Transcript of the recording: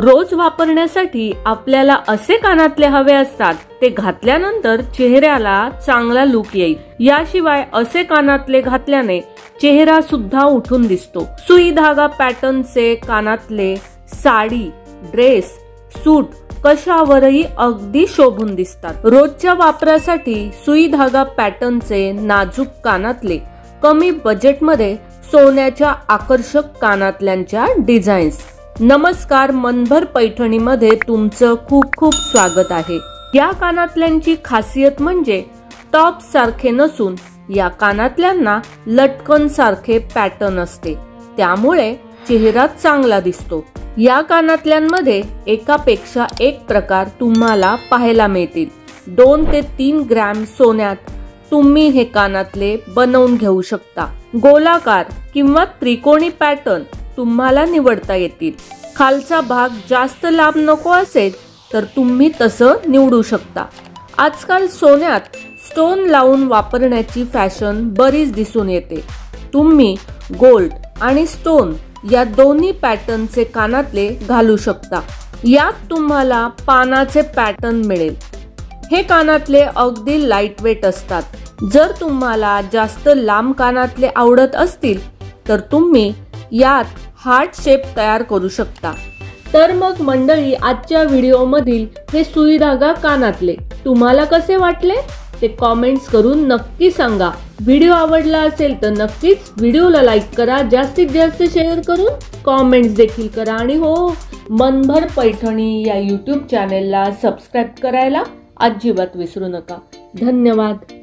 रोज वापरण्यासाठी आपल्याला असे कानातले हवे असतात, ते घातल्यानंतर चेहऱ्याला चांगला लुक येईल। याशिवाय असे कानातले घातल्याने चेहरा सुद्धा उठून दिसतो। सुई धागा पॅटर्नचे कानातले साडी, ड्रेस, सूट कशावरही अगदी शोभून दिसतात। रोजच्या वापरासाठी सुई धागा पॅटर्नचे नाजूक कानातले कमी बजेटमध्ये सोन्याच्या आकर्षक कानातल्यांच्या डिझाईन्स। नमस्कार, मनभर पैठणीमध्ये तुमचं खूप खूप स्वागत आहे। या कानातल्यांची खासियत म्हणजे टॉप सारखे नसून या कानातल्यांना लटकन सारखे पॅटर्न असते, त्यामुळे चेहरा चांगला दिसतो। या कानातल्यांमध्ये एकापेक्षा एक प्रकार तुम्हाला पाहायला मिळतील। 2 ते 3 ग्रॅम सोन्यात तुम्ही हे कानातले बनवून घेऊ शकता। गोलाकार किंवा त्रिकोणी पॅटर्न तुम्हाला निवडता येतील। खालचा भाग जास्त लांब नको असेल तर तुम्ही तसं निवडू शकता। आजकाल सोन्यात स्टोन लावून वापरण्याची फॅशन बरीच दिसून येते। तुम्ही गोल्ड आणि स्टोन या दोन्ही पॅटर्नचे कानातले घालू शकता। यात तुम्हाला पानाचे पॅटर्न मिळेल। हे कानातले अगदी लाईट वेट असतात। जर तुम्हाला जास्त लांब कानातले आवडत असतील तर तुम्ही यात हार्ट शेप तयार करू शकता। तर मग मंडळी, आजच्या व्हिडिओ मधील हे सुई धागा कानातले तुम्हाला कसे वाटले ते कमेंट्स करून नक्की सांगा। व्हिडिओ आवडला असेल तर नक्कीच व्हिडिओला लाईक करा, जास्तीत जास्त शेअर करून कमेंट्स देखील करा आणि हो, मनभर पैठणी या YouTube चॅनेलला सबस्क्राईब करायला अजिबात विसरू नका। धन्यवाद।